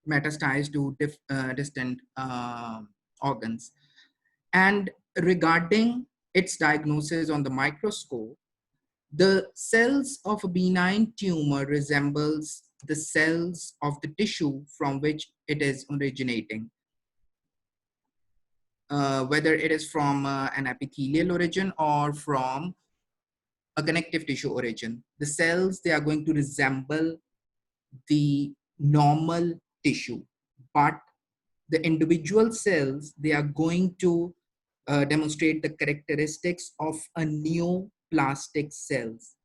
metastasized to distant organs. And regarding its diagnosis on the microscope, the cells of a benign tumor resembles the cells of the tissue from which it is originating, whether it is from an epithelial origin or from a connective tissue origin. The cells, they are going to resemble the normal tissue, but the individual cells, they are going to demonstrate the characteristics of a neoplastic cells.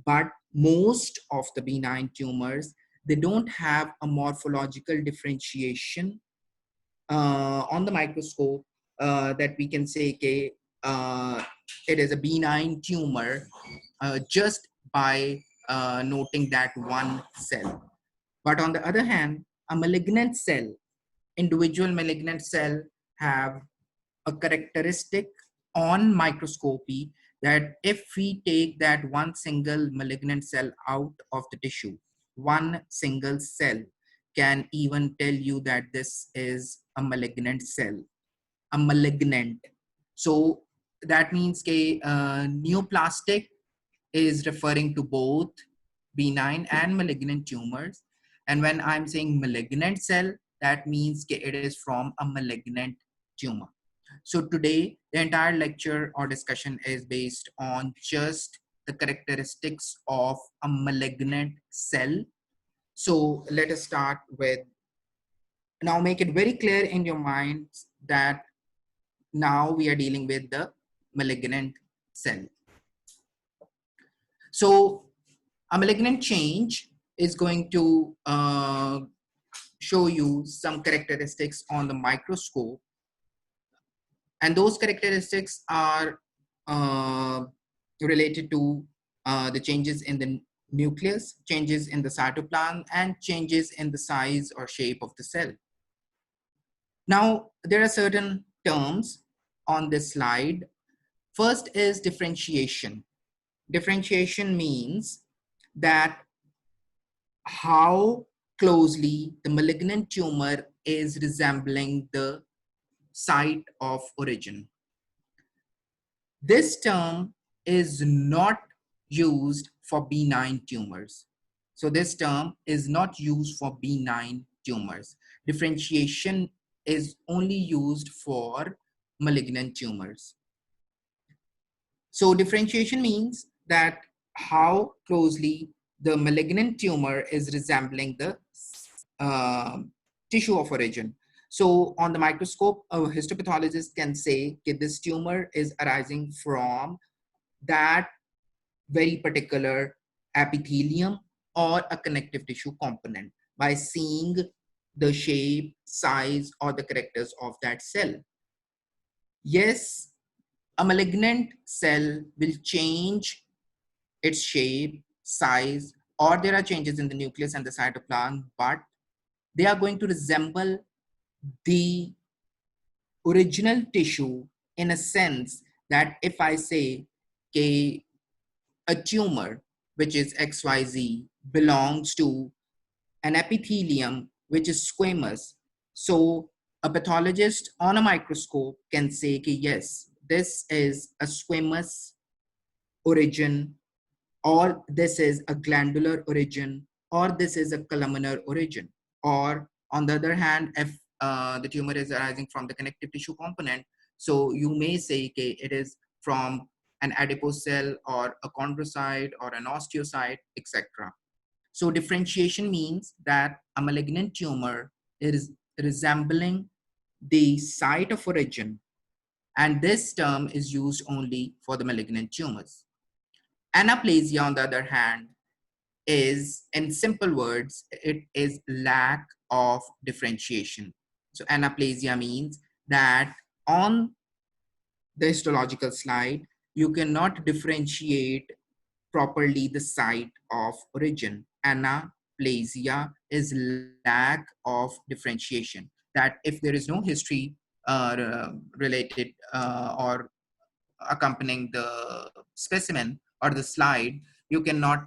But most of the benign tumors, they don't have a morphological differentiation on the microscope that we can say, okay, it is a benign tumor just by noting that one cell. But on the other hand, a malignant cell, individual malignant cell have a characteristic on microscopy that if we take that one single malignant cell out of the tissue, one single cell can even tell you that this is a malignant cell, a malignant. So that means neoplastic is referring to both benign and malignant tumors. And when I'm saying malignant cell, that means it is from a malignant tumor. So today, the entire lecture or discussion is based on just the characteristics of a malignant cell. So let us start with, now make it very clear in your minds that now we are dealing with the malignant cell. So a malignant change is going to show you some characteristics on the microscope. And those characteristics are related to the changes in the nucleus, changes in the cytoplasm, and changes in the size or shape of the cell. Now, there are certain terms on this slide. First is differentiation. Differentiation means that how closely the malignant tumor is resembling the site of origin. This term is not used for benign tumors. So this term is not used for benign tumors. Differentiation is only used for malignant tumors. So differentiation means that how closely the malignant tumor is resembling the tissue of origin. So on the microscope, a histopathologist can say that this tumor is arising from that very particular epithelium or a connective tissue component by seeing the shape, size, or the characters of that cell. Yes, a malignant cell will change its shape, size, or there are changes in the nucleus and the cytoplasm, but they are going to resemble the original tissue in a sense that if I say a tumor, which is XYZ, belongs to an epithelium, which is squamous. So a pathologist on a microscope can say, yes, this is a squamous origin, or this is a glandular origin, or this is a columnar origin. Or on the other hand, if the tumor is arising from the connective tissue component, so you may say, okay, it is from an adipose cell or a chondrocyte or an osteocyte, etc. So differentiation means that a malignant tumor is resembling the site of origin, and this term is used only for the malignant tumors. Anaplasia, on the other hand, is, in simple words, it is lack of differentiation. So anaplasia means that on the histological slide, you cannot differentiate properly the site of origin. Anaplasia is lack of differentiation. That if there is no history related or accompanying the specimen or the slide, you cannot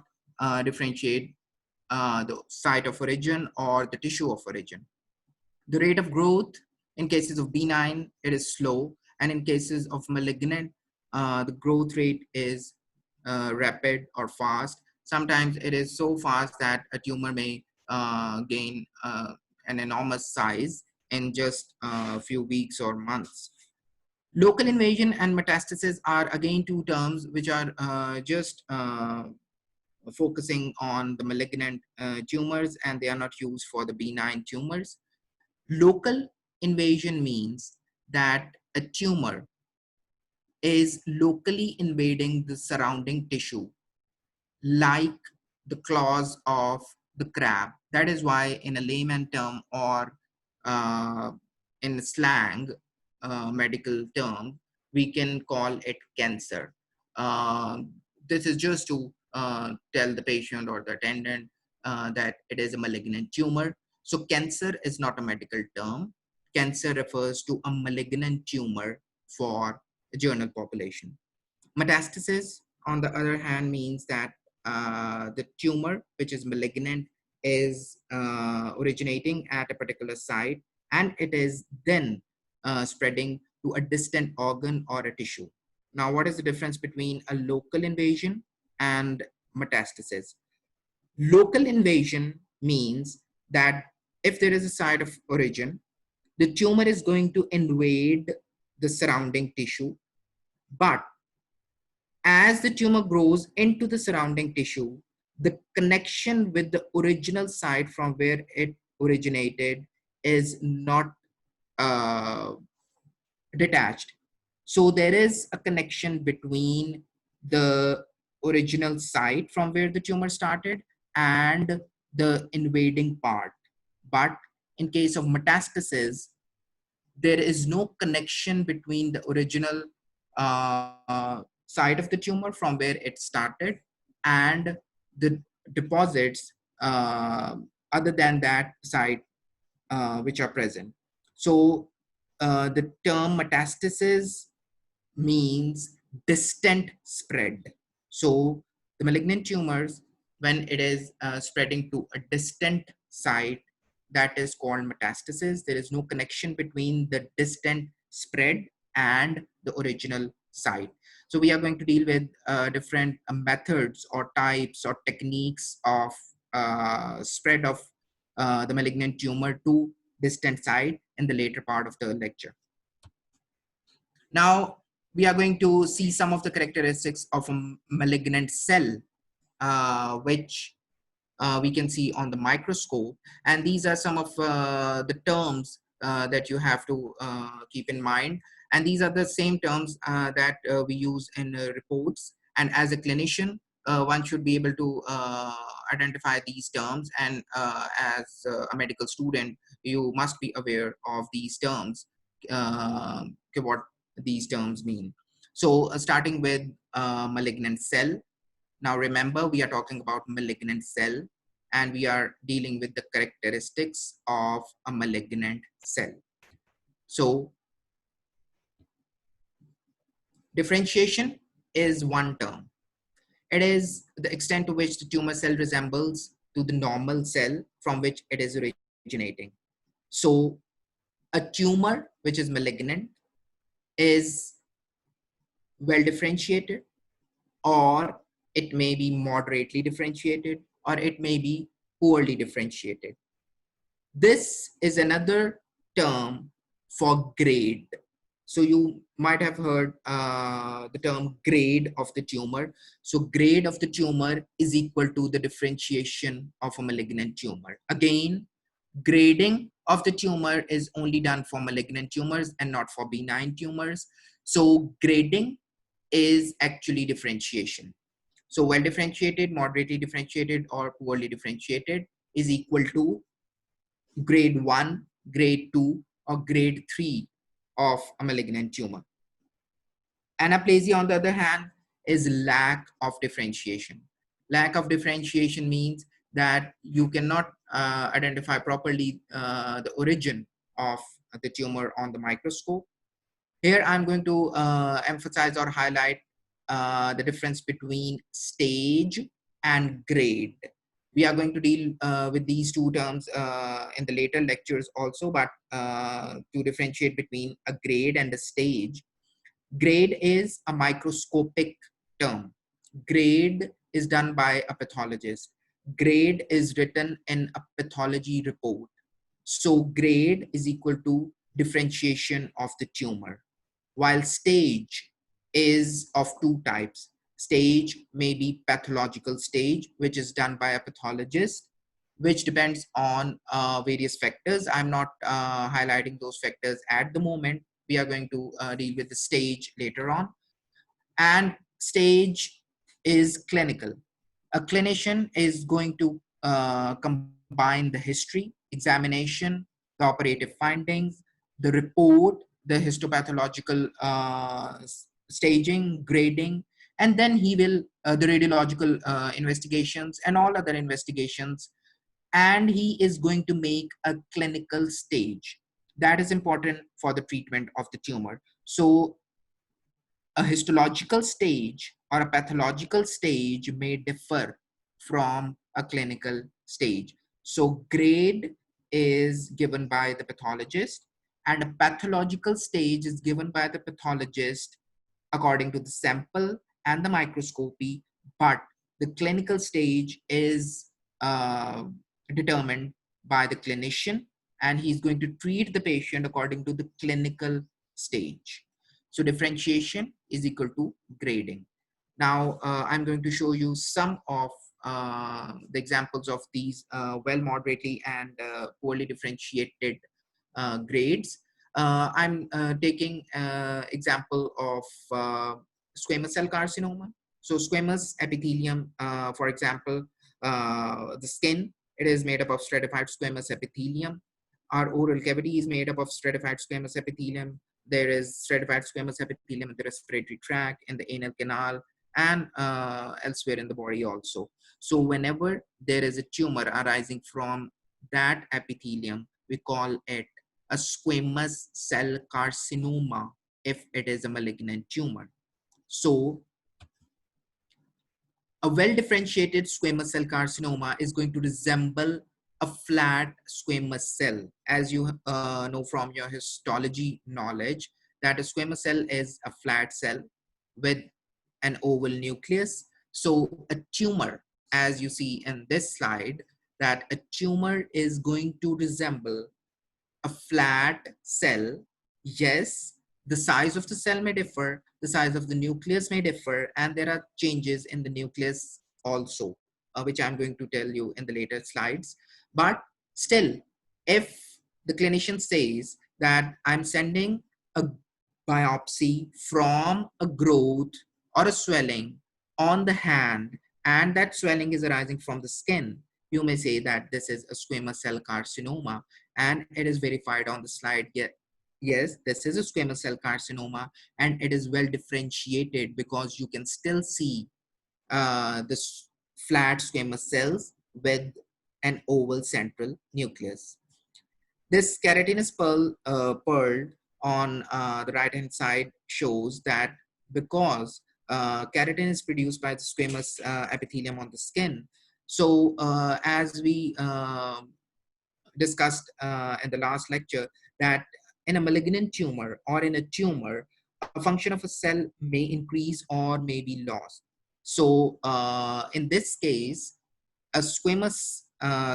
differentiate the site of origin or the tissue of origin. The rate of growth in cases of benign, it is slow, and in cases of malignant, the growth rate is rapid or fast. Sometimes it is so fast that a tumor may gain an enormous size in just a few weeks or months. Local invasion and metastasis are again two terms which are just focusing on the malignant tumors, and they are not used for the benign tumors. Local invasion means that a tumor is locally invading the surrounding tissue, like the claws of the crab. That is why, in a layman term or uh, in slang, medical term, we can call it cancer. This is just to tell the patient or the attendant that it is a malignant tumor. So, cancer is not a medical term. Cancer refers to a malignant tumor for the general population. Metastasis, on the other hand, means that the tumor, which is malignant, is originating at a particular site, and it is then spreading to a distant organ or a tissue. Now, what is the difference between a local invasion and metastasis? Local invasion means that if there is a site of origin, the tumor is going to invade the surrounding tissue, but as the tumor grows into the surrounding tissue, the connection with the original site from where it originated is not uh, detached. So there is a connection between the original site from where the tumor started and the invading part. But in case of metastasis, there is no connection between the original side of the tumor from where it started and the deposits other than that site which are present. So the term metastasis means distant spread. So the malignant tumors, when it is spreading to a distant site, that is called metastasis. There is no connection between the distant spread and the original site. So we are going to deal with different methods or types or techniques of spread of the malignant tumor to distant site in the later part of the lecture. Now, we are going to see some of the characteristics of a malignant cell, which we can see on the microscope. And these are some of the terms that you have to keep in mind. And these are the same terms that we use in reports. And as a clinician, one should be able to identify these terms. And as a medical student, you must be aware of these terms, what these terms mean. So starting with malignant cell. Now remember, we are talking about malignant cell, and we are dealing with the characteristics of a malignant cell. So differentiation is one term. It is the extent to which the tumor cell resembles to the normal cell from which it is originating. So a tumor which is malignant is well differentiated, or it may be moderately differentiated, or it may be poorly differentiated. This is another term for grade. So you might have heard the term grade of the tumor. So grade of the tumor is equal to the differentiation of a malignant tumor. Again, grading of the tumor is only done for malignant tumors and not for benign tumors. So grading is actually differentiation. So well differentiated, moderately differentiated, or poorly differentiated is equal to grade 1, grade 2, or grade 3 of a malignant tumor. Anaplasia, on the other hand, is lack of differentiation. Lack of differentiation means that you cannot identify properly the origin of the tumor on the microscope. Here, I'm going to emphasize or highlight the difference between stage and grade. We are going to deal with these two terms in the later lectures also, but to differentiate between a grade and a stage. Grade is a microscopic term. Grade is done by a pathologist. Grade is written in a pathology report. So grade is equal to differentiation of the tumor, while stage is of two types. Stage may be pathological stage, which is done by a pathologist, which depends on various factors. I'm not highlighting those factors at the moment. We are going to deal with the stage later on. And stage is clinical. A clinician is going to combine the history, examination, the operative findings, the report, the histopathological staging, grading, and then he will the radiological investigations and all other investigations, and he is going to make a clinical stage that is important for the treatment of the tumor. So a histological stage or a pathological stage may differ from a clinical stage. So grade is given by the pathologist, and a pathological stage is given by the pathologist according to the sample and the microscopy, but the clinical stage is determined by the clinician, and he's going to treat the patient according to the clinical stage. So differentiation is equal to grading. Now I'm going to show you some of the examples of these well, moderately, and poorly differentiated grades. I'm taking example of squamous cell carcinoma. So squamous epithelium, for example, the skin, it is made up of stratified squamous epithelium. Our oral cavity is made up of stratified squamous epithelium. There is stratified squamous epithelium in the respiratory tract, in the anal canal, and elsewhere in the body also. So whenever there is a tumor arising from that epithelium, we call it a squamous cell carcinoma if it is a malignant tumor. So a well-differentiated squamous cell carcinoma is going to resemble a flat squamous cell. As you know from your histology knowledge, that a squamous cell is a flat cell with an oval nucleus. So a tumor, as you see in this slide, that a tumor is going to resemble a flat cell. Yes, the size of the cell may differ, the size of the nucleus may differ, and there are changes in the nucleus also, which I'm going to tell you in the later slides. But still, if the clinician says that I'm sending a biopsy from a growth or a swelling on the hand, and that swelling is arising from the skin, you may say that this is a squamous cell carcinoma, and it is verified on the slide. Yes, this is a squamous cell carcinoma, and it is well differentiated because you can still see this flat squamous cells with an oval central nucleus. This keratinous pearl on the right hand side shows that because keratin is produced by the squamous epithelium on the skin. So as we discussed in the last lecture, that in a malignant tumor or in a tumor, a function of a cell may increase or may be lost. So in this case, a squamous,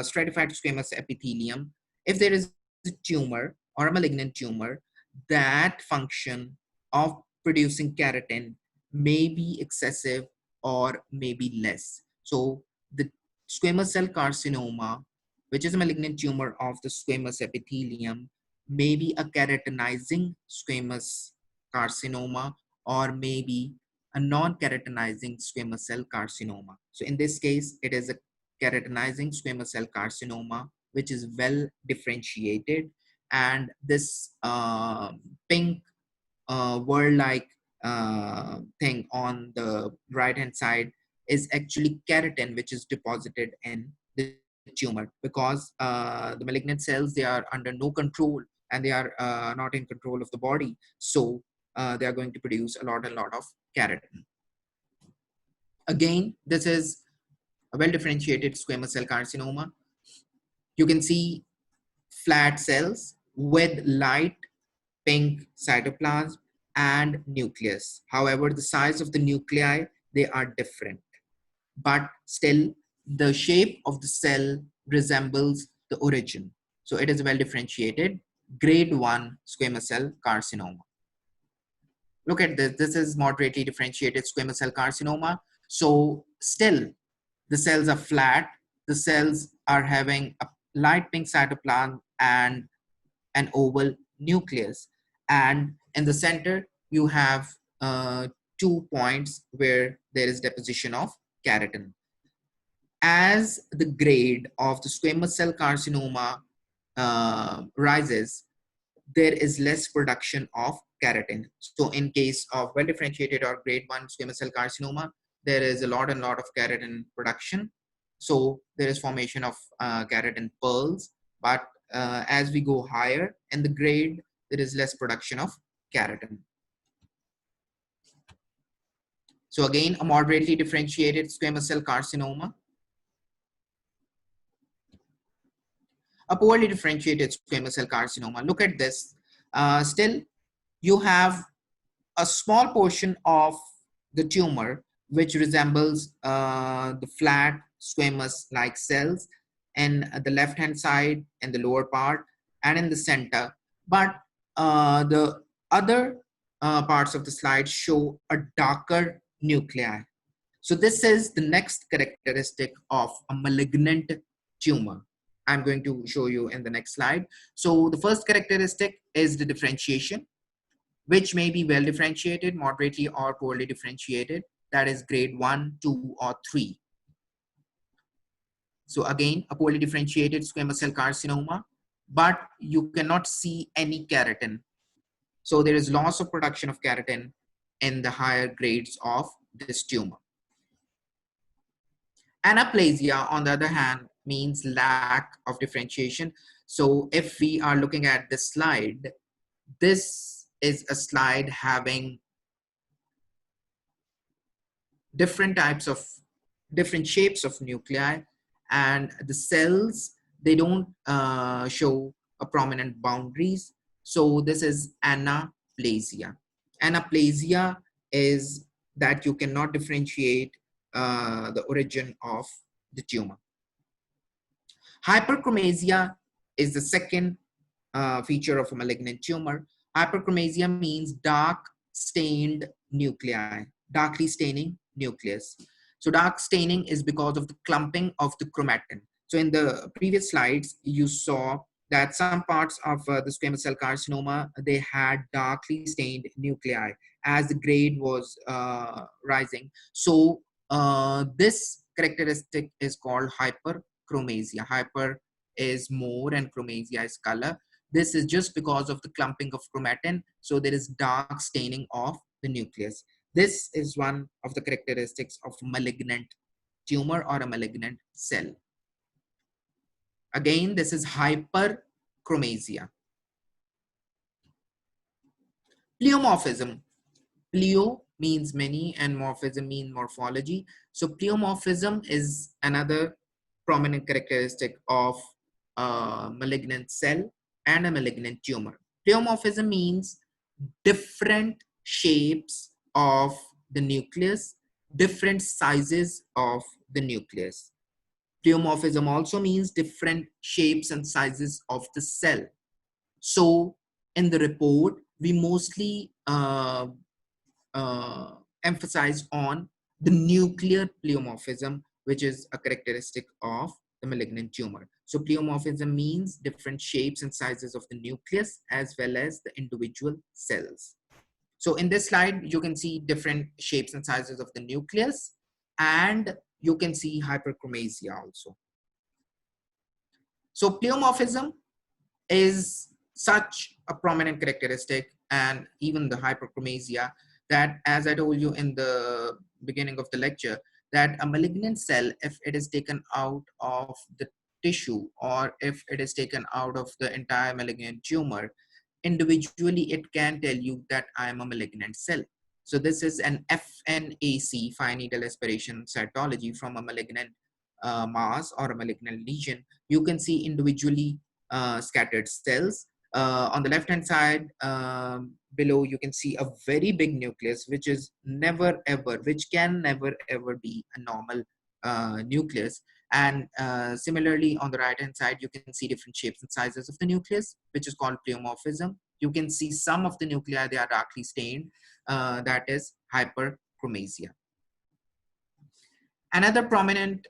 stratified squamous epithelium, if there is a tumor or a malignant tumor, that function of producing keratin may be excessive or may be less. So the squamous cell carcinoma, which is a malignant tumor of the squamous epithelium, may be a keratinizing squamous carcinoma or maybe a non-keratinizing squamous cell carcinoma. So in this case, it is a keratinizing squamous cell carcinoma, which is well differentiated. And this pink word-like thing on the right-hand side is actually keratin, which is deposited in the tumor, because the malignant cells, they are under no control, and they are not in control of the body. So they are going to produce a lot of keratin. Again, this is a well-differentiated squamous cell carcinoma, you can see flat cells with light pink cytoplasm and nucleus. However, the size of the nuclei, they are different, but still the shape of the cell resembles the origin. So it is well differentiated grade 1 squamous cell carcinoma. Look at this. This is moderately differentiated squamous cell carcinoma. So still the cells are flat. The cells are having a light pink cytoplasm and an oval nucleus. And in the center, you have 2 points where there is deposition of keratin. As the grade of the squamous cell carcinoma rises, there is less production of keratin. So in case of well-differentiated or grade 1 squamous cell carcinoma, there is a lot of keratin production. So there is formation of keratin pearls, but as we go higher in the grade, there is less production of keratin. So again, a moderately differentiated squamous cell carcinoma. A poorly differentiated squamous cell carcinoma. Look at this. Still, you have a small portion of the tumor which resembles the flat squamous like cells in the left hand side and the lower part and in the center, but the other parts of the slide show a darker nuclei. So this is the next characteristic of a malignant tumor. I'm going to show you in the next slide. So the first characteristic is the differentiation, which may be well differentiated, moderately or poorly differentiated. That is grade 1, 2, or 3. So again, a poorly differentiated squamous cell carcinoma, but you cannot see any keratin. So there is loss of production of keratin in the higher grades of this tumor. Anaplasia, on the other hand, means lack of differentiation. So if we are looking at this slide, this is a slide having different shapes of nuclei, and the cells, they don't show a prominent boundaries. So this is anaplasia. Anaplasia is that you cannot differentiate the origin of the tumor. Hyperchromasia is the second feature of a malignant tumor. Hyperchromasia means dark stained nuclei, darkly staining nucleus. So dark staining is because of the clumping of the chromatin. So in the previous slides, you saw that some parts of the squamous cell carcinoma, they had darkly stained nuclei as the grade was rising. So this characteristic is called hyperchromasia. Hyper is more and chromasia is color. This is just because of the clumping of chromatin. So there is dark staining of the nucleus. This is one of the characteristics of malignant tumor or a malignant cell. Again, this is hyperchromasia. Pleomorphism. Pleo means many and morphism means morphology. So pleomorphism is another prominent characteristic of a malignant cell and a malignant tumor. Pleomorphism means different shapes of the nucleus, different sizes of the nucleus. Pleomorphism also means different shapes and sizes of the cell. So in the report, we mostly emphasize on the nuclear pleomorphism, which is a characteristic of the malignant tumor. So pleomorphism means different shapes and sizes of the nucleus as well as the individual cells. So in this slide, you can see different shapes and sizes of the nucleus, and you can see hyperchromasia also. So pleomorphism is such a prominent characteristic, and even the hyperchromasia, that as I told you in the beginning of the lecture, that a malignant cell, if it is taken out of the tissue or if it is taken out of the entire malignant tumor, individually it can tell you that I am a malignant cell. So this is an FNAC, fine needle aspiration cytology from a malignant mass or a malignant lesion, you can see individually scattered cells. On the left hand side below, you can see a very big nucleus, which is which can never ever be a normal nucleus. And similarly, on the right hand side, you can see different shapes and sizes of the nucleus, which is called pleomorphism. You can see some of the nuclei, they are darkly stained, that is hyperchromasia. Another prominent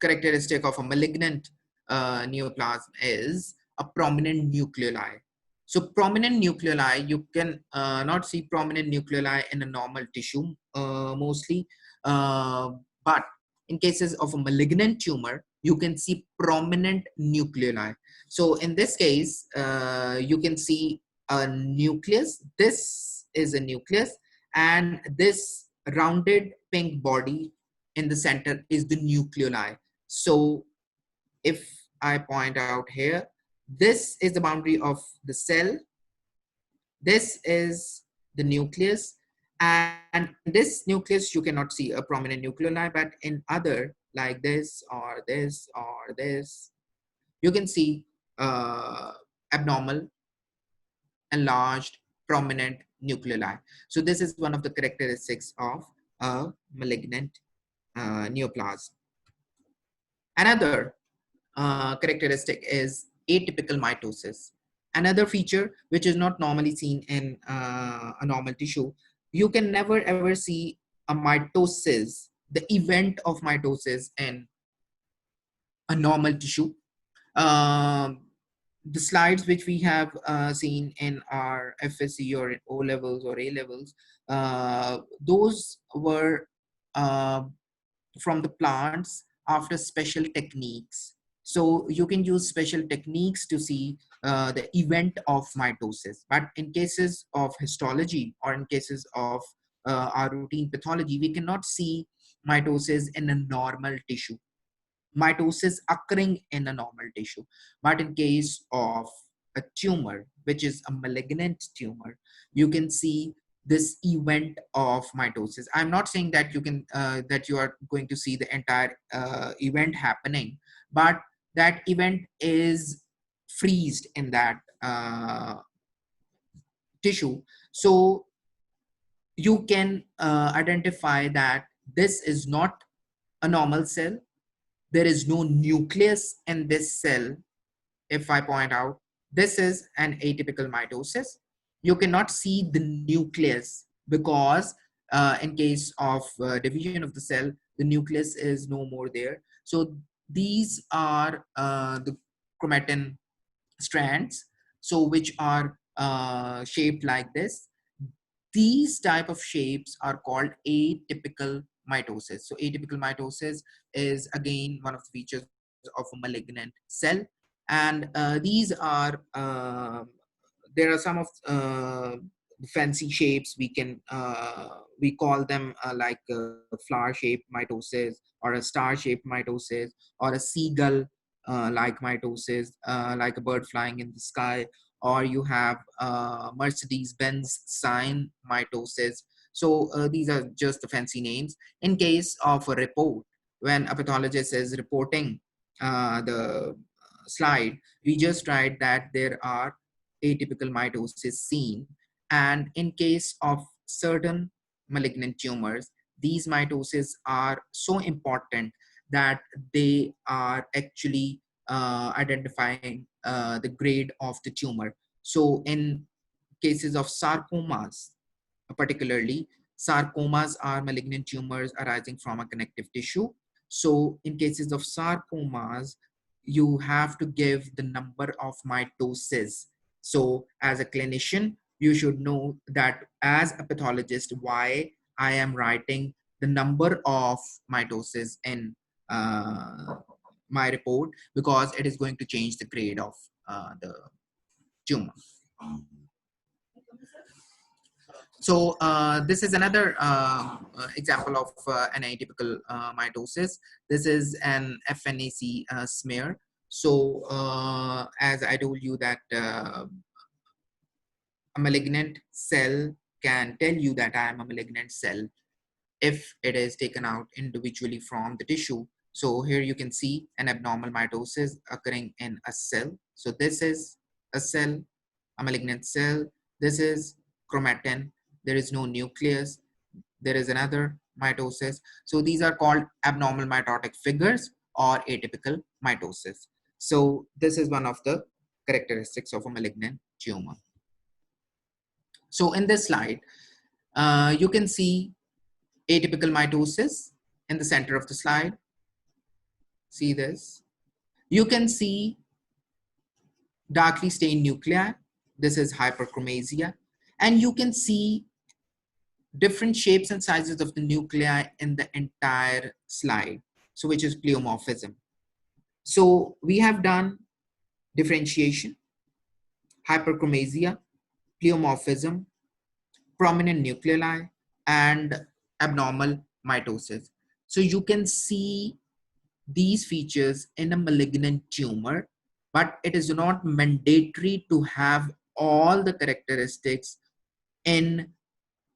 characteristic of a malignant neoplasm is a prominent nucleoli. So prominent nucleoli, you can not see prominent nucleoli in a normal tissue mostly, but in cases of a malignant tumor, you can see prominent nucleoli. So in this case, you can see a nucleus. This is a nucleus, and this rounded pink body in the center is the nucleoli. So if I point out here, this is the boundary of the cell. This is the nucleus. And in this nucleus, you cannot see a prominent nucleoli, but in other, like this or this or this, you can see abnormal, enlarged, prominent nucleoli. So this is one of the characteristics of a malignant neoplasm. Another characteristic is atypical mitosis. Another feature which is not normally seen in a normal tissue, you can never ever see a mitosis, the event of mitosis in a normal tissue. The slides which we have seen in our FSC or O levels or A levels, those were from the plants after special techniques. So you can use special techniques to see the event of mitosis. But in cases of histology or in cases of our routine pathology, we cannot see mitosis in a normal tissue, mitosis occurring in a normal tissue. But in case of a tumor, which is a malignant tumor, you can see this event of mitosis. I'm not saying that you can that you are going to see the entire event happening, but that event is freezed in that tissue. So you can identify that this is not a normal cell. There is no nucleus in this cell. If I point out, this is an atypical mitosis. You cannot see the nucleus because in case of division of the cell, the nucleus is no more there. So these are the chromatin strands, so which are shaped like this. These type of shapes are called atypical mitosis. So atypical mitosis is again one of the features of a malignant cell. And these are there are some of fancy shapes. We call them like flower shaped mitosis, or a star shaped mitosis, or a seagull like mitosis, like a bird flying in the sky, or you have Mercedes-Benz sign mitosis. So these are just the fancy names. In case of a report, when a pathologist is reporting the slide, we just write that there are atypical mitosis seen. And in case of certain malignant tumors, these mitoses are so important that they are actually identifying the grade of the tumor. So in cases of sarcomas, particularly, sarcomas are malignant tumors arising from a connective tissue. So in cases of sarcomas, you have to give the number of mitoses. So as a clinician, you should know that as a pathologist, why I am writing the number of mitoses in my report, because it is going to change the grade of the tumor. So this is another example of an atypical mitosis. This is an FNAC smear. So as I told you that a malignant cell can tell you that I am a malignant cell if it is taken out individually from the tissue. So here you can see an abnormal mitosis occurring in a cell. So this is a cell, a malignant cell. This is chromatin. There is no nucleus. There is another mitosis. So these are called abnormal mitotic figures or atypical mitosis. So this is one of the characteristics of a malignant tumor. So in this slide, you can see atypical mitosis in the center of the slide. See this. You can see darkly stained nuclei. This is hyperchromasia. And you can see different shapes and sizes of the nuclei in the entire slide. So which is pleomorphism. So we have done differentiation, hyperchromasia, pleomorphism, prominent nuclei, and abnormal mitosis. So you can see these features in a malignant tumor, but it is not mandatory to have all the characteristics in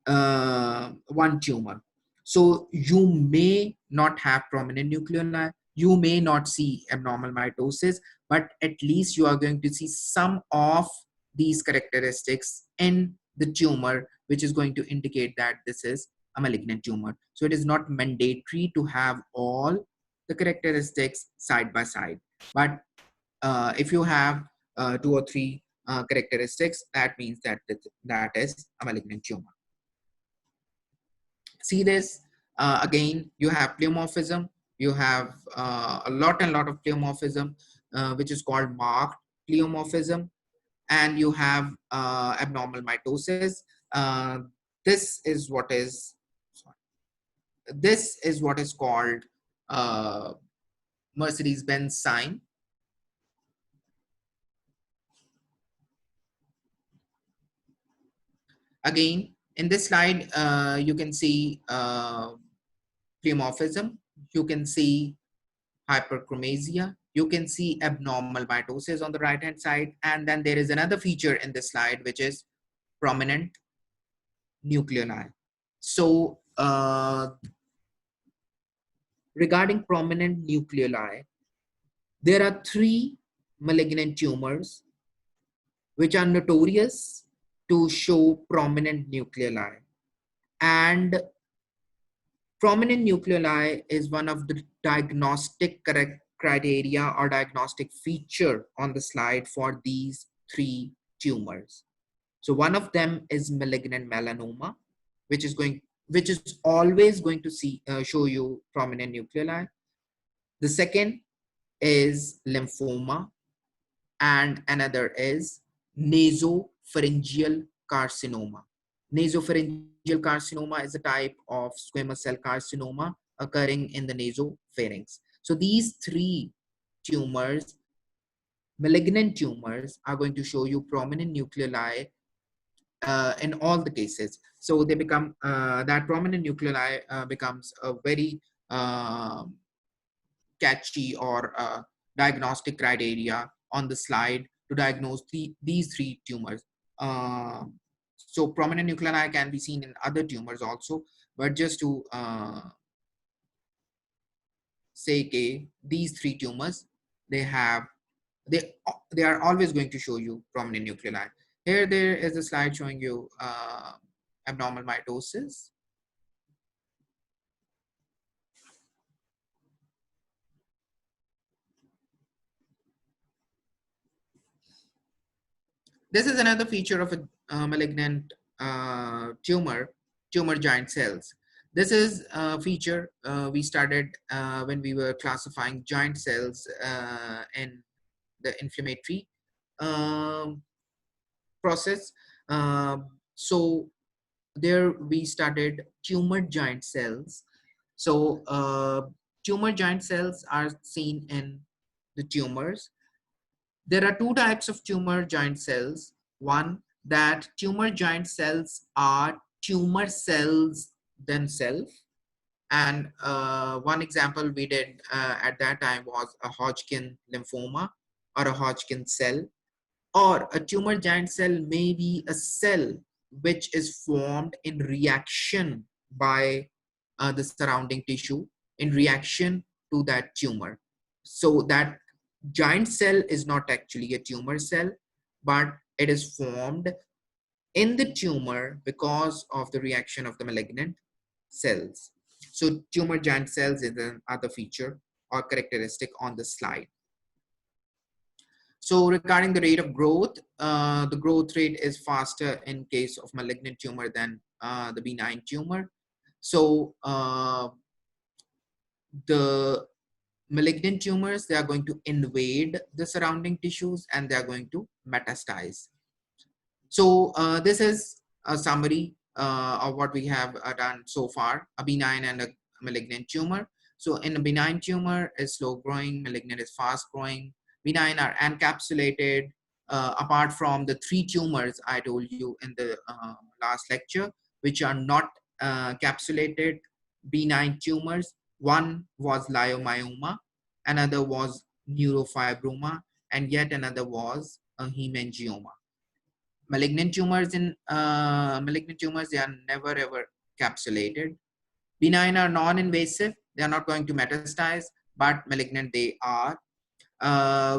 one tumor. So you may not have prominent nuclei, you may not see abnormal mitosis, but at least you are going to see some of these characteristics in the tumor, which is going to indicate that this is a malignant tumor. So it is not mandatory to have all the characteristics side by side, but if you have two or three characteristics, that means that that is a malignant tumor. See this again, you have pleomorphism, you have a lot of pleomorphism, which is called marked pleomorphism, and you have abnormal mitosis. uh, this is what is sorry, this is what is called Mercedes-Benz sign. Again, in this slide, you can see pleomorphism, you can see hyperchromasia, you can see abnormal mitosis on the right hand side, and then there is another feature in this slide, which is prominent nuclei. So regarding prominent nuclei, there are three malignant tumors which are notorious to show prominent nuclei, and prominent nuclei is one of the diagnostic criteria or diagnostic feature on the slide for these three tumors. So one of them is malignant melanoma, which is always going to show you prominent nuclei. The second is lymphoma, and another is nasopharyngeal carcinoma. Nasopharyngeal carcinoma is a type of squamous cell carcinoma occurring in the nasopharynx. So these three tumors, malignant tumors, are going to show you prominent nuclei in all the cases. So they become that prominent nuclei becomes a very catchy or diagnostic criteria on the slide to diagnose these three tumors. So prominent nuclei can be seen in other tumors also, but just to say, okay, these three tumors, they have they are always going to show you prominent nuclei. Here there is a slide showing you abnormal mitosis. This is another feature of a malignant tumor giant cells. This is a feature we started when we were classifying giant cells in the inflammatory um, process. So there we started tumor giant cells. So tumor giant cells are seen in the tumors. There are two types of tumor giant cells. One, that tumor giant cells are tumor cells themselves. And one example we did at that time was a Hodgkin lymphoma or a Hodgkin cell. Or a tumor giant cell may be a cell which is formed in reaction by the surrounding tissue, in reaction to that tumor. So that giant cell is not actually a tumor cell, but it is formed in the tumor because of the reaction of the malignant cells. So tumor giant cells is another feature or characteristic on the slide. So regarding the rate of growth, the growth rate is faster in case of malignant tumor than the benign tumor. So the malignant tumors, they are going to invade the surrounding tissues and they are going to metastasize. So this is a summary of what we have done so far, a benign and a malignant tumor. So in a benign tumor is slow growing, malignant is fast growing. Benign are encapsulated, apart from the 3 tumors I told you in the last lecture, which are not capsulated benign tumors. One was leiomyoma, another was neurofibroma, and yet another was a hemangioma. Malignant tumors they are never ever capsulated. Benign are non-invasive, they are not going to metastasize, but malignant they are.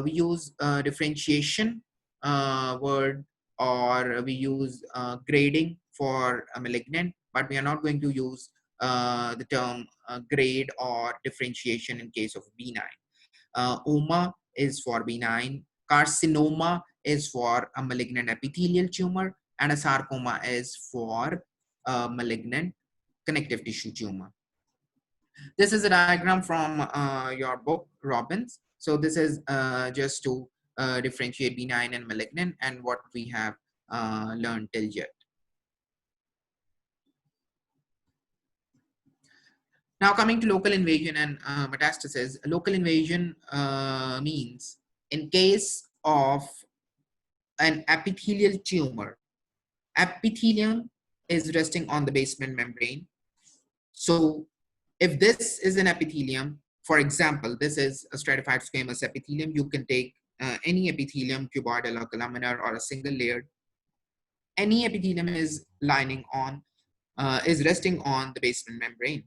We use differentiation word, or we use grading for a malignant, but we are not going to use the term grade or differentiation in case of benign. Oma is for benign, carcinoma is for a malignant epithelial tumor, and a sarcoma is for a malignant connective tissue tumor. This is a diagram from your book, Robbins. So this is just to differentiate benign and malignant and what we have learned till yet. Now coming to local invasion and metastasis. Local invasion means in case of an epithelial tumor, epithelium is resting on the basement membrane. So if this is an epithelium, for example, this is a stratified squamous epithelium, you can take any epithelium, cuboidal or columnar or a single layered. Any epithelium is resting on the basement membrane.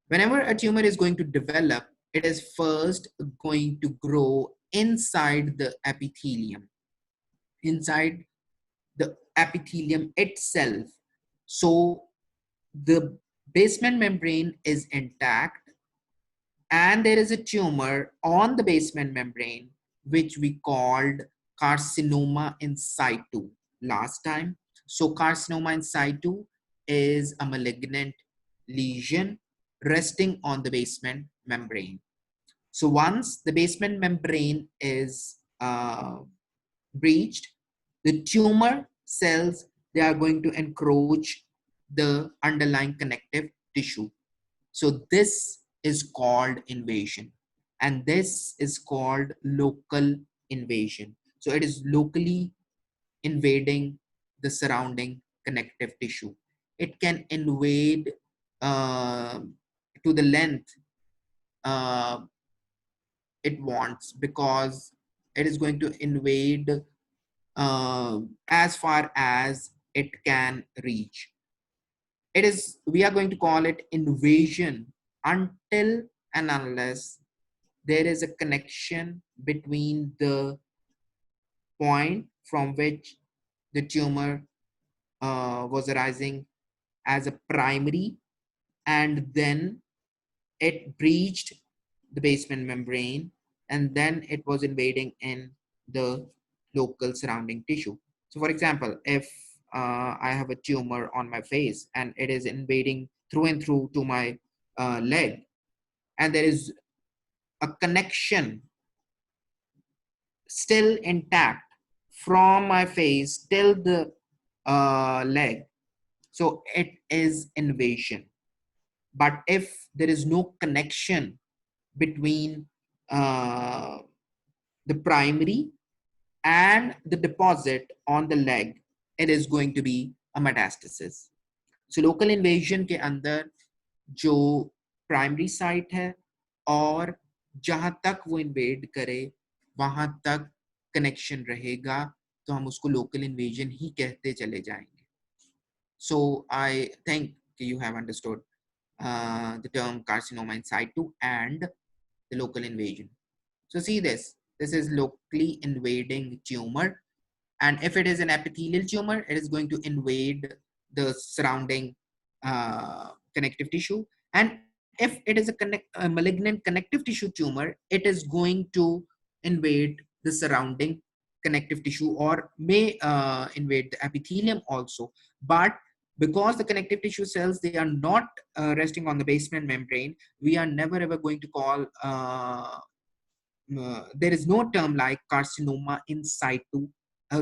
Whenever a tumor is going to develop, it is first going to grow inside the epithelium, inside the epithelium itself. So the basement membrane is intact and there is a tumor on the basement membrane, which we called carcinoma in situ last time. So carcinoma in situ is a malignant lesion resting on the basement membrane. So once the basement membrane is breached, the tumor cells, they are going to encroach the underlying connective tissue. So this is called invasion, and this is called local invasion. So it is locally invading the surrounding connective tissue. It can invade to the length uh, it wants, because it is going to invade as far as it can reach. It is, we are going to call it invasion until and unless there is a connection between the point from which the tumor was arising as a primary, and then it breached the basement membrane, and then it was invading in the local surrounding tissue. So for example, if I have a tumor on my face and it is invading through and through to my leg, and there is a connection still intact from my face till the leg, so it is invasion. But if there is no connection between uh, the primary and the deposit on the leg, it is going to be a metastasis. So local invasion के अंदर जो primary site है और जहां तक वो invade करे वहां तक कनेक्शन रहेगा, तो हम उसको लोकल इन्वेजन ही कहते चले जाएंगे. So I think you have understood the term carcinoma in situ and the local invasion. So see this. This is locally invading tumor, and if it is an epithelial tumor, it is going to invade the surrounding connective tissue. And if it is a malignant connective tissue tumor, it is going to invade the surrounding connective tissue, or may invade the epithelium also. But because the connective tissue cells, they are not resting on the basement membrane, we are never ever going to call there is no term like carcinoma in situ,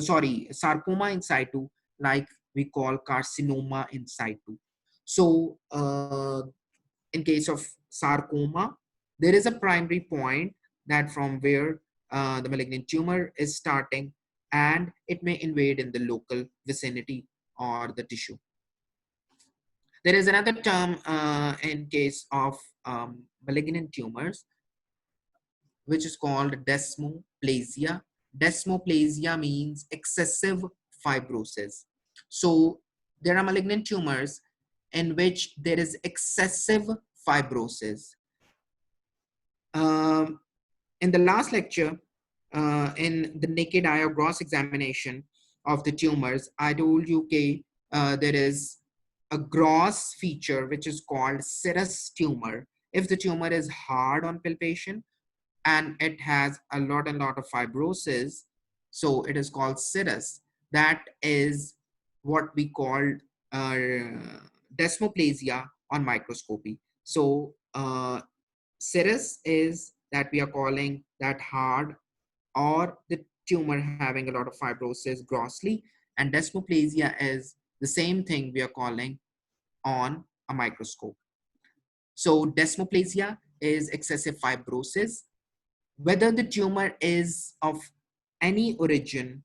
sorry, sarcoma in situ, like we call carcinoma in situ. So in case of sarcoma, there is a primary point that from where the malignant tumor is starting, and it may invade in the local vicinity or the tissue. There is another term in case of malignant tumors, which is called desmoplasia. Desmoplasia means excessive fibrosis. So there are malignant tumors in which there is excessive fibrosis. In the last lecture, in the naked eye or gross examination of the tumors, I told you, okay, there is a gross feature which is called serous tumor. If the tumor is hard on palpation, and it has a lot of fibrosis, so it is called serous. That is what we call desmoplasia on microscopy. So serous is that we are calling that hard, or the tumor having a lot of fibrosis grossly, and desmoplasia is the same thing we are calling on a microscope. So desmoplasia is excessive fibrosis. Whether the tumor is of any origin,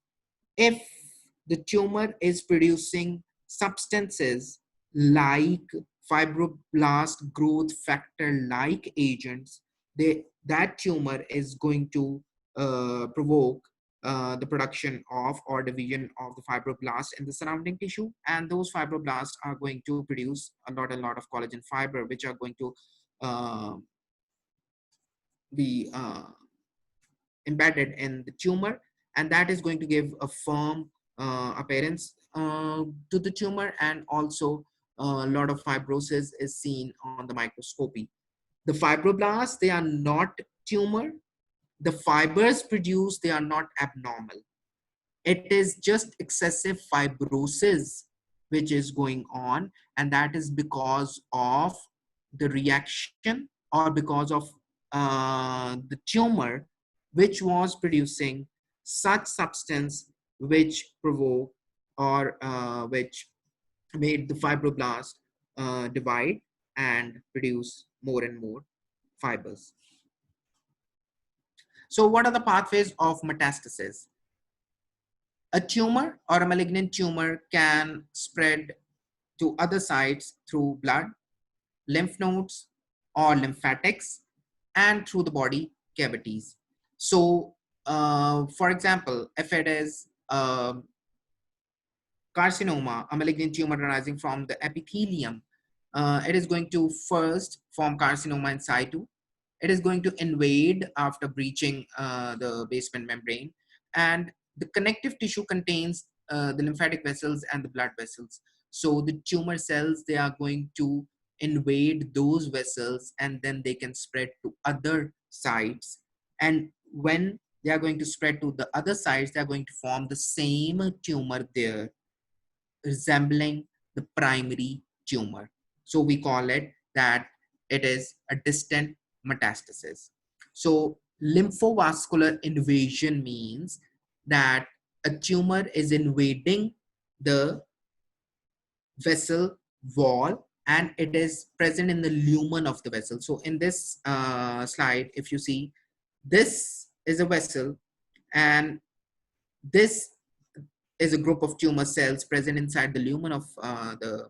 if the tumor is producing substances like fibroblast growth factor like agents, that tumor is going to provoke the production of or division of the fibroblast in the surrounding tissue, and those fibroblasts are going to produce a lot of collagen fiber, which are going to uh, be embedded in the tumor, and that is going to give a firm appearance to the tumor, and also a lot of fibrosis is seen on the microscopy. The fibroblasts, they are not tumor. The fibers produced, they are not abnormal. It is just excessive fibrosis which is going on, and that is because of the reaction, or because of the tumor which was producing such substance which provoke, or which made the fibroblast divide and produce more and more fibers. So what are the pathways of metastasis? A tumor or a malignant tumor can spread to other sites through blood, lymph nodes, or lymphatics, and through the body cavities. So, for example, if it is carcinoma, a malignant tumor arising from the epithelium, it is going to first form carcinoma in situ. It is going to invade after breaching the basement membrane, and the connective tissue contains the lymphatic vessels and the blood vessels. So the tumor cells, they are going to invade those vessels, and then they can spread to other sites. And when they are going to spread to the other sites, they are going to form the same tumor there, resembling the primary tumor. So we call it that it is a distant metastasis. So lymphovascular invasion means that a tumor is invading the vessel wall, and it is present in the lumen of the vessel. So in this slide, if you see, this is a vessel, and this is a group of tumor cells present inside the lumen of the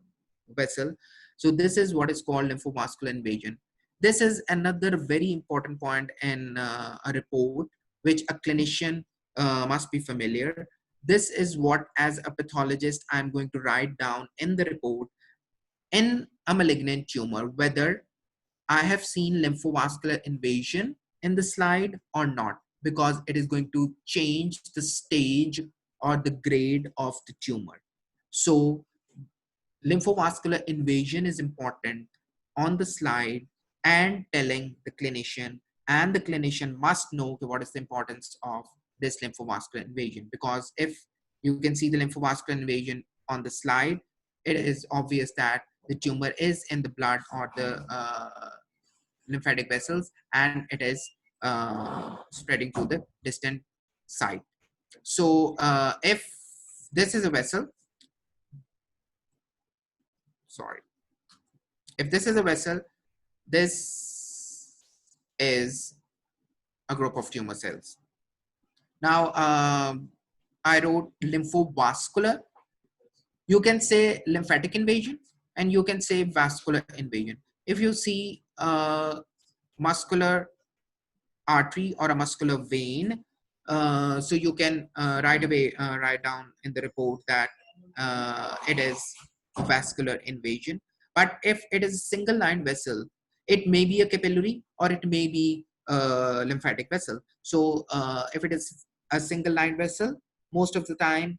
vessel. So this is what is called lymphovascular invasion. This is another very important point in a report which a clinician must be familiar. This is what, as a pathologist, I'm going to write down in the report. in a malignant tumor, whether I have seen lymphovascular invasion in the slide or not, because it is going to change the stage or the grade of the tumor. So lymphovascular invasion is important on the slide and telling the clinician, and the clinician must know what is the importance of this lymphovascular invasion, because if you can see the lymphovascular invasion on the slide, it is obvious that the tumor is in the blood or the lymphatic vessels, and it is spreading to the distant site. So if this is a vessel, sorry, if this is a vessel, this is a group of tumor cells. Now, I wrote lymphovascular. You can say lymphatic invasion, and you can say vascular invasion. If you see muscular artery or a muscular vein, so you can right away write down in the report that it is vascular invasion. But if it is a single line vessel, it may be a capillary or it may be a lymphatic vessel. So if it is a single line vessel, most of the time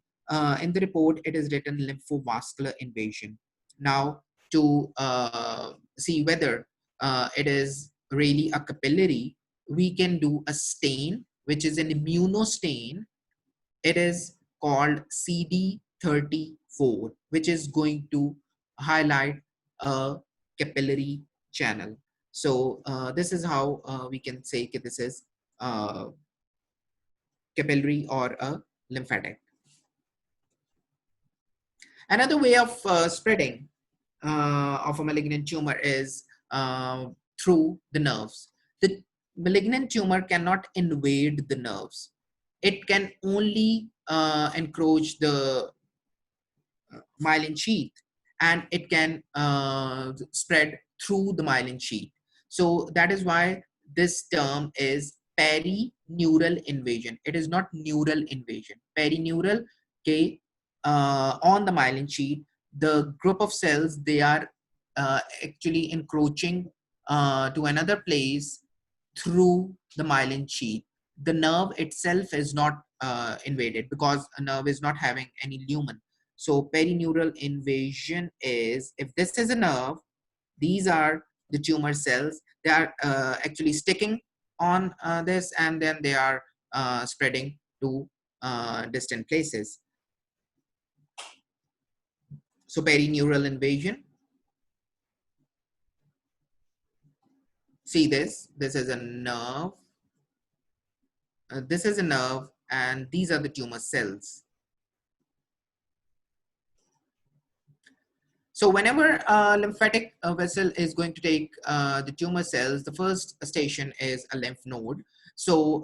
in the report it is written lymphovascular invasion. Now, to see whether it is really a capillary, we can do a stain, which is an immunostain. It is called CD34, which is going to highlight a capillary channel. So this is how we can say that this is capillary or a lymphatic. Another way of spreading of a malignant tumor is through the nerves. The malignant tumor cannot invade the nerves. It can only encroach the myelin sheath, and it can spread through the myelin sheath. So that is why this term is perineural invasion. It is not neural invasion. Perineural, okay, on the myelin sheath, the group of cells, they are actually encroaching to another place through the myelin sheath. The nerve itself is not invaded, because a nerve is not having any lumen. So perineural invasion is, if this is a nerve, these are the tumor cells. They are actually sticking on this, and then they are spreading to distant places. So perineural invasion. See this. This is a nerve. This is a nerve, and these are the tumor cells. So whenever a lymphatic vessel is going to take the tumor cells, the first station is a lymph node. So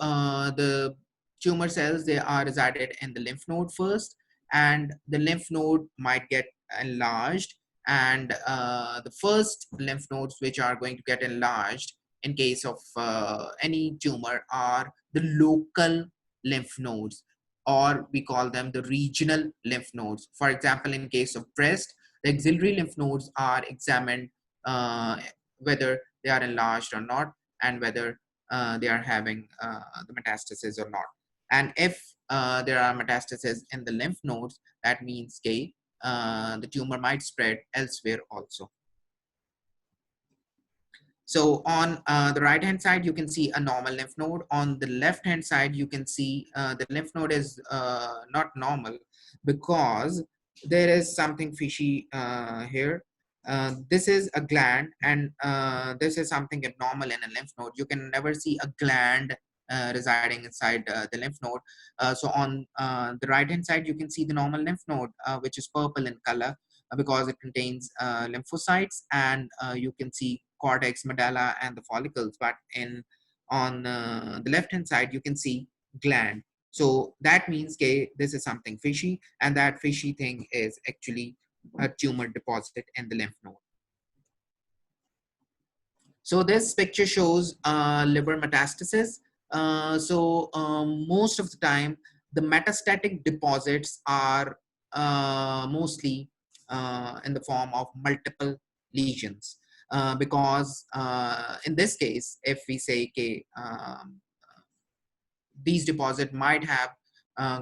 the tumor cells, they are resided in the lymph node first, and the lymph node might get enlarged. And the first lymph nodes which are going to get enlarged in case of any tumor are the local lymph nodes, or we call them the regional lymph nodes. For example, in case of breast, the axillary lymph nodes are examined whether they are enlarged or not, and whether they are having the metastasis or not. And if there are metastases in the lymph nodes, that means the tumor might spread elsewhere also. So on the right hand side, you can see a normal lymph node. On the left hand side, you can see the lymph node is not normal, because there is something fishy here. This is a gland, and this is something abnormal in a lymph node. You can never see a gland residing inside the lymph node. So on the right hand side, you can see the normal lymph node, which is purple in color, because it contains lymphocytes, and you can see cortex, medulla, and the follicles. But on the left hand side, you can see gland. So that means this is something fishy, and that fishy thing is actually a tumor deposit in the lymph node. So this picture shows liver metastasis. Most of the time, the metastatic deposits are mostly in the form of multiple lesions. Because in this case, if we say, okay, these deposit might have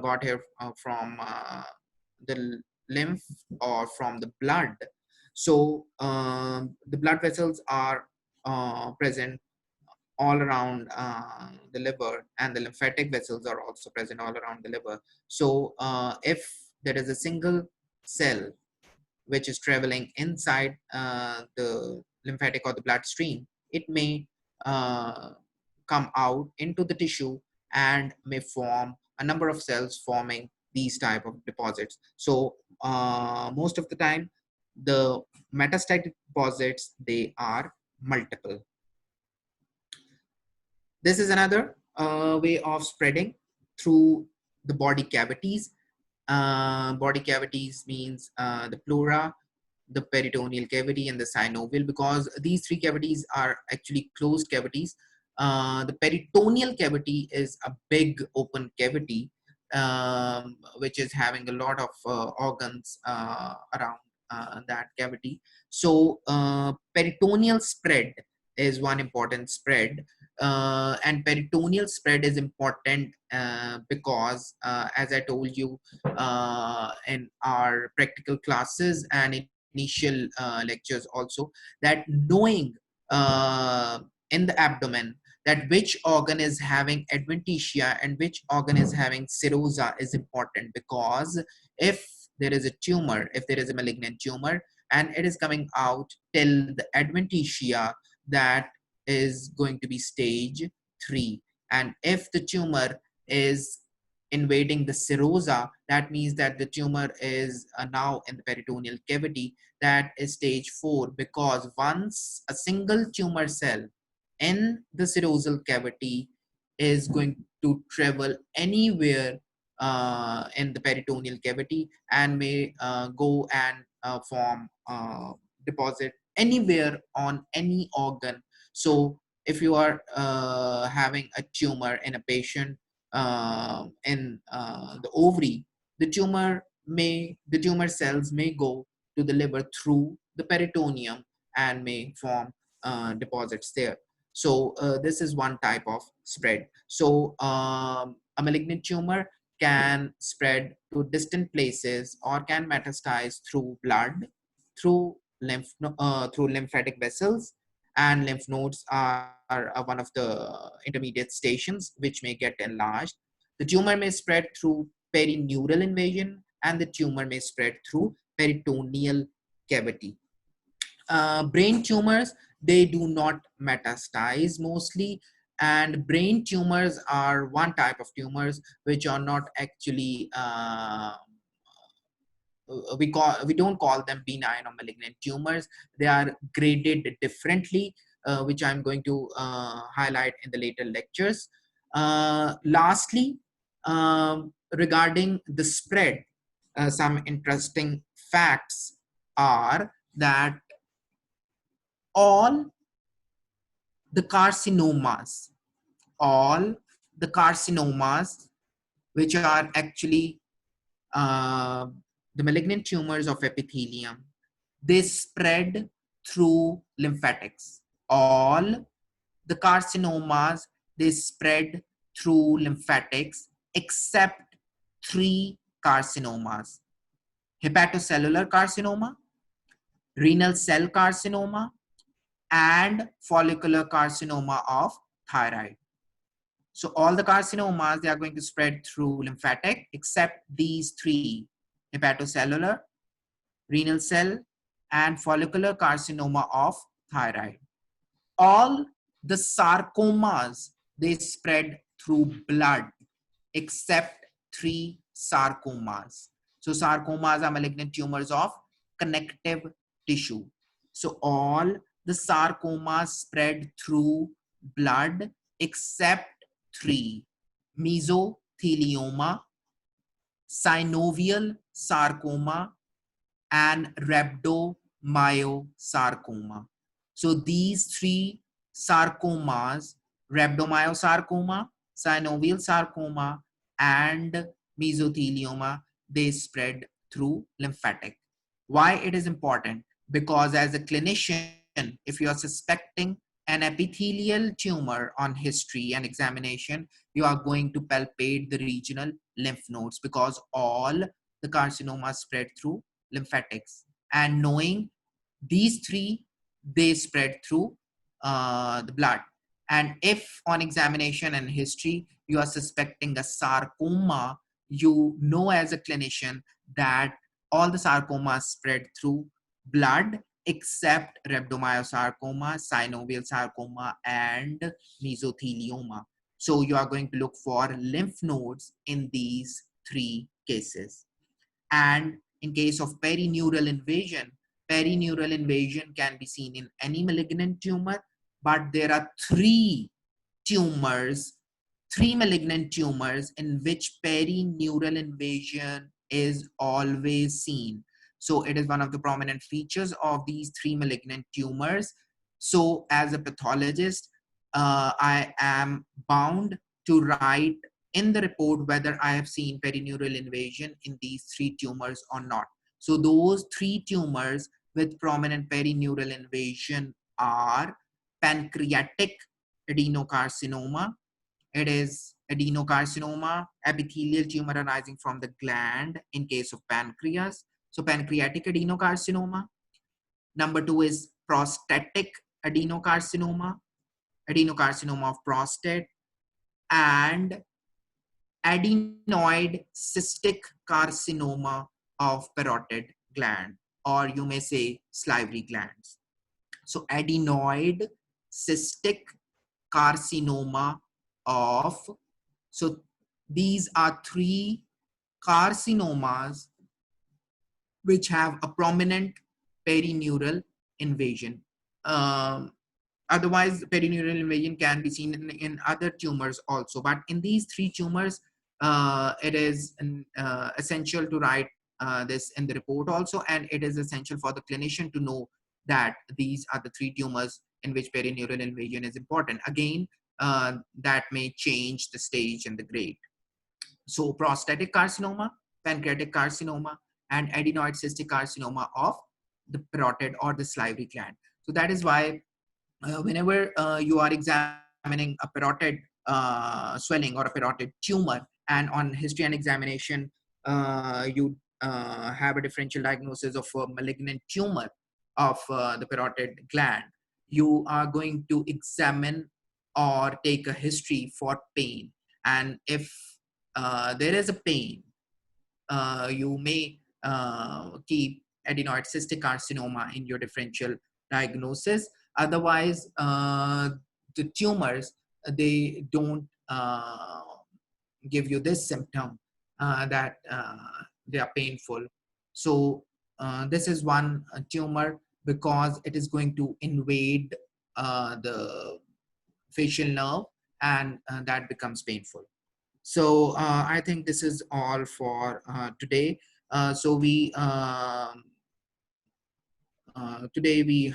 got here from the lymph or from the blood. So the blood vessels are present all around the liver, and the lymphatic vessels are also present all around the liver. So if there is a single cell which is traveling inside the lymphatic or the bloodstream, it may uh, come out into the tissue and may form a number of cells forming these type of deposits. So most of the time, the metastatic deposits, they are multiple. This is another way of spreading through the body cavities. Body cavities means the pleura, the peritoneal cavity, and the synovial, because these three cavities are actually closed cavities. The peritoneal cavity is a big open cavity, which is having a lot of organs around that cavity. So peritoneal spread is one important spread. And peritoneal spread is important because, as I told you in our practical classes and initial lectures also, that knowing in the abdomen that which organ is having adventitia and which organ is having serosa is important, because if there is a tumor, if there is a malignant tumor and it is coming out till the adventitia, that is going to be stage 3. And if the tumor is invading the serosa, that means that the tumor is now in the peritoneal cavity, that is stage 4, because once a single tumor cell in the serosal cavity is going to travel anywhere in the peritoneal cavity and may go and form deposit anywhere on any organ. So if you are having a tumor in a patient in the ovary, the tumor cells may go to the liver through the peritoneum and may form deposits there. So this is one type of spread. So a malignant tumor can spread to distant places or can metastasize through blood, through through lymphatic vessels, and lymph nodes are one of the intermediate stations which may get enlarged. The tumor may spread through perineural invasion, and the tumor may spread through peritoneal cavity. Brain tumors, they do not metastasize mostly, and brain tumors are one type of tumors which are not actually we don't call them benign or malignant tumors. They are graded differently, which I'm going to highlight in the later lectures. Lastly, regarding the spread, some interesting facts are that all the carcinomas, all the carcinomas which are actually uh, the malignant tumors of epithelium, they spread through lymphatics. All the carcinomas, they spread through lymphatics except 3 carcinomas: hepatocellular carcinoma, renal cell carcinoma, and follicular carcinoma of thyroid. So all the carcinomas, they are going to spread through lymphatic except these 3: hepatocellular, renal cell, and follicular carcinoma of thyroid. All the sarcomas, they spread through blood except 3 sarcomas. So sarcomas are malignant tumors of connective tissue. So all the sarcomas spread through blood except 3: mesothelioma, synovial sarcoma, and rhabdomyosarcoma. So these 3 sarcomas, rhabdomyosarcoma, synovial sarcoma, and mesothelioma, they spread through lymphatic. Why it is important? Because as a clinician, if you are suspecting an epithelial tumor on history and examination, you are going to palpate the regional lymph nodes, because all the carcinomas spread through lymphatics. And knowing these three, they spread through the blood. And if on examination and history you are suspecting a sarcoma, you know as a clinician that all the sarcomas spread through blood except rhabdomyosarcoma, synovial sarcoma, and mesothelioma. So you are going to look for lymph nodes in these three cases. And in case of perineural invasion can be seen in any malignant tumor, but there are tumors, three malignant tumors in which perineural invasion is always seen. So it is one of the prominent features of these three malignant tumors. So as a pathologist, I am bound to write in the report whether I have seen perineural invasion in these three tumors or not. So those three tumors with prominent perineural invasion are pancreatic adenocarcinoma. It is adenocarcinoma, epithelial tumor arising from the gland in case of pancreas. So pancreatic adenocarcinoma. Number two is prostatic adenocarcinoma, adenocarcinoma of prostate, and adenoid cystic carcinoma of parotid gland, or you may say salivary glands. So adenoid cystic carcinoma of, so these are three carcinomas which have a prominent perineural invasion. Um, Otherwise, perineural invasion can be seen in other tumors also, but in these three tumors, it is essential to write this in the report also, and it is essential for the clinician to know that these are the three tumors in which perineural invasion is important. Again, that may change the stage and the grade. So prostatic carcinoma, pancreatic carcinoma, and adenoid cystic carcinoma of the parotid or the salivary gland. So that is why whenever you are examining a parotid swelling or a parotid tumor, and on history and examination, you have a differential diagnosis of a malignant tumor of the parotid gland, you are going to examine or take a history for pain. And if there is a pain, you may keep adenoid cystic carcinoma in your differential diagnosis. Otherwise, the tumors, they don't give you this symptom that they are painful. So this is one tumor because it is going to invade the facial nerve, and that becomes painful. So I think this is all for today. So we today we